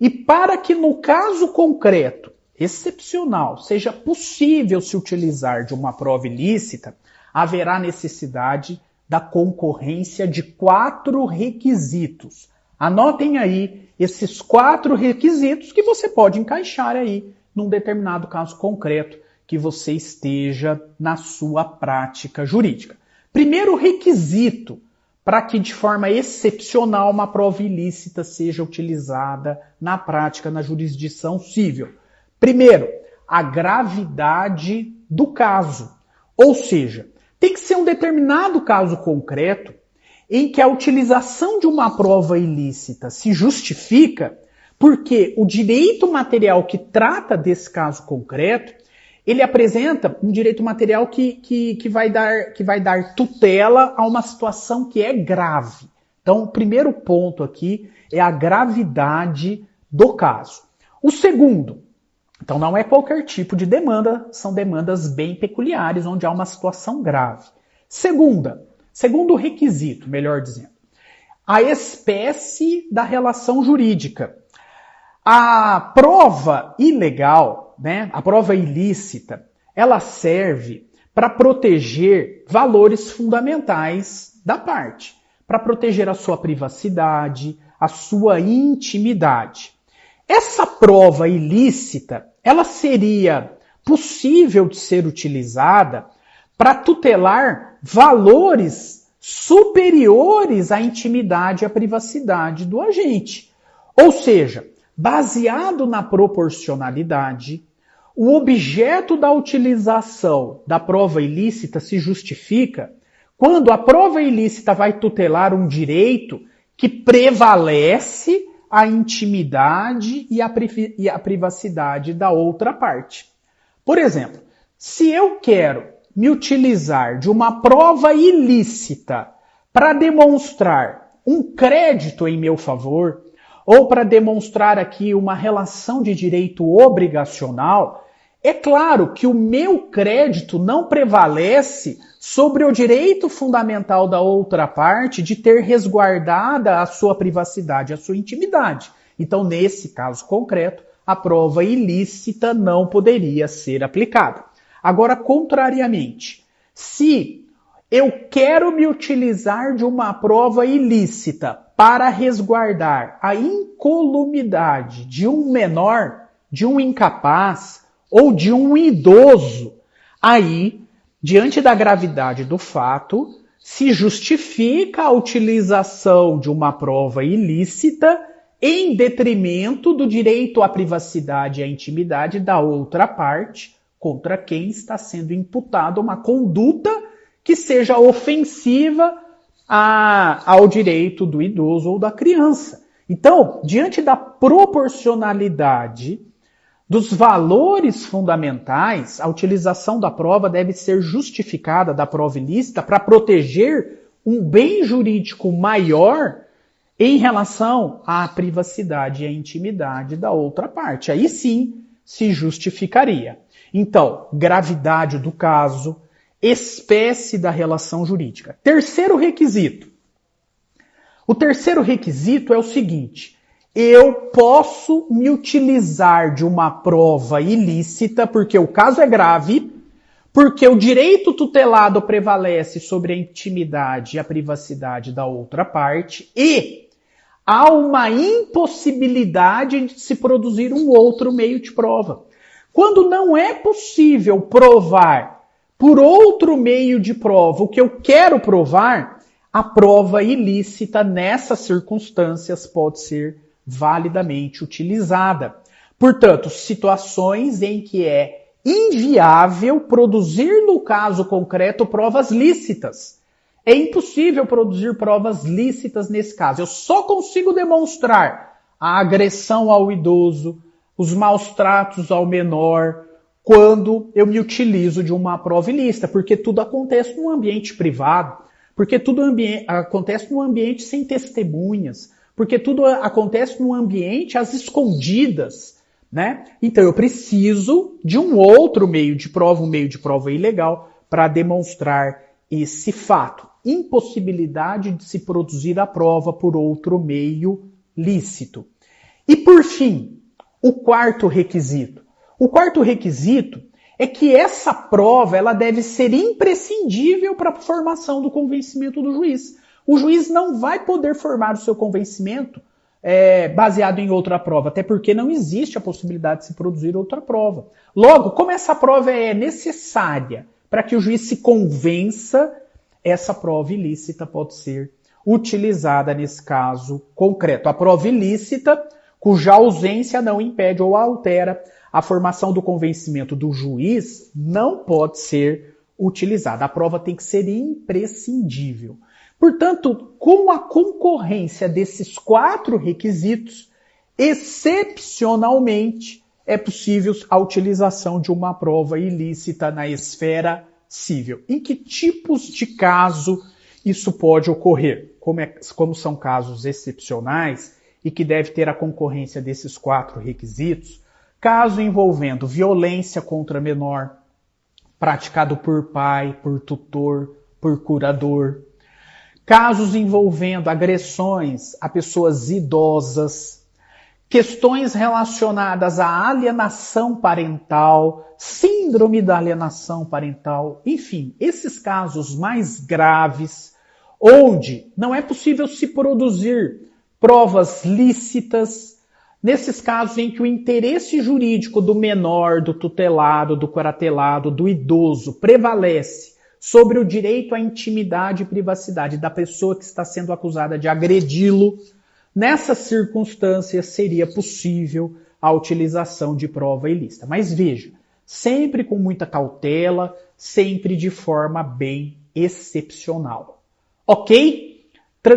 E para que no caso concreto, excepcional, seja possível se utilizar de uma prova ilícita, haverá necessidade da concorrência de 4 requisitos. Anotem aí esses 4 requisitos que você pode encaixar aí num determinado caso concreto que você esteja na sua prática jurídica. Primeiro requisito para que de forma excepcional uma prova ilícita seja utilizada na prática na jurisdição civil. Primeiro, a gravidade do caso. Ou seja, tem que ser um determinado caso concreto em que a utilização de uma prova ilícita se justifica porque o direito material que trata desse caso concreto, ele apresenta um direito material que vai dar tutela a uma situação que é grave. Então, o primeiro ponto aqui é a gravidade do caso. O segundo, então não é qualquer tipo de demanda, são demandas bem peculiares, onde há uma situação grave. Segundo requisito, melhor dizendo, a espécie da relação jurídica. A prova ilegal, a prova ilícita, ela serve para proteger valores fundamentais da parte, para proteger a sua privacidade, a sua intimidade. Essa prova ilícita, ela seria possível de ser utilizada para tutelar valores superiores à intimidade e à privacidade do agente. Ou seja, baseado na proporcionalidade, o objeto da utilização da prova ilícita se justifica quando a prova ilícita vai tutelar um direito que prevalece a intimidade e a privacidade da outra parte. Por exemplo, se eu quero me utilizar de uma prova ilícita para demonstrar um crédito em meu favor, ou para demonstrar aqui uma relação de direito obrigacional, é claro que o meu crédito não prevalece sobre o direito fundamental da outra parte de ter resguardada a sua privacidade, a sua intimidade. Então, nesse caso concreto, a prova ilícita não poderia ser aplicada. Agora, contrariamente, se eu quero me utilizar de uma prova ilícita para resguardar a incolumidade de um menor, de um incapaz ou de um idoso, aí, diante da gravidade do fato, se justifica a utilização de uma prova ilícita em detrimento do direito à privacidade e à intimidade da outra parte, contra quem está sendo imputada uma conduta que seja ofensiva ao direito do idoso ou da criança. Então, diante da proporcionalidade dos valores fundamentais, a utilização da prova deve ser justificada da prova ilícita para proteger um bem jurídico maior em relação à privacidade e à intimidade da outra parte. Aí sim se justificaria. Então, gravidade do caso, espécie da relação jurídica. Terceiro requisito. O terceiro requisito é o seguinte: eu posso me utilizar de uma prova ilícita porque o caso é grave, porque o direito tutelado prevalece sobre a intimidade e a privacidade da outra parte e há uma impossibilidade de se produzir um outro meio de prova. Quando não é possível provar por outro meio de prova o que eu quero provar, a prova ilícita nessas circunstâncias pode ser validamente utilizada. Portanto, situações em que é inviável produzir no caso concreto provas lícitas. É impossível produzir provas lícitas nesse caso. Eu só consigo demonstrar a agressão ao idoso, os maus tratos ao menor, quando eu me utilizo de uma prova ilícita, porque tudo acontece num ambiente privado, porque tudo acontece num ambiente sem testemunhas, porque tudo acontece num ambiente às escondidas, né? Então eu preciso de um outro meio de prova, um meio de prova ilegal, para demonstrar esse fato. Impossibilidade de se produzir a prova por outro meio lícito. E por fim, o quarto requisito. O quarto requisito é que essa prova ela deve ser imprescindível para a formação do convencimento do juiz. O juiz não vai poder formar o seu convencimento baseado em outra prova, até porque não existe a possibilidade de se produzir outra prova. Logo, como essa prova é necessária para que o juiz se convença, essa prova ilícita pode ser utilizada nesse caso concreto. A prova ilícita, cuja ausência não impede ou altera a formação do convencimento do juiz, não pode ser utilizada. A prova tem que ser imprescindível. Portanto, com a concorrência desses 4 requisitos, excepcionalmente é possível a utilização de uma prova ilícita na esfera civil. Em que tipos de caso isso pode ocorrer? Como são casos excepcionais e que deve ter a concorrência desses 4 requisitos, caso envolvendo violência contra menor, praticado por pai, por tutor, por curador, casos envolvendo agressões a pessoas idosas, questões relacionadas à alienação parental, síndrome da alienação parental, enfim, esses casos mais graves, onde não é possível se produzir provas lícitas, nesses casos em que o interesse jurídico do menor, do tutelado, do curatelado, do idoso prevalece sobre o direito à intimidade e privacidade da pessoa que está sendo acusada de agredi-lo, nessas circunstâncias seria possível a utilização de prova ilícita. Mas veja, sempre com muita cautela, sempre de forma bem excepcional. Ok?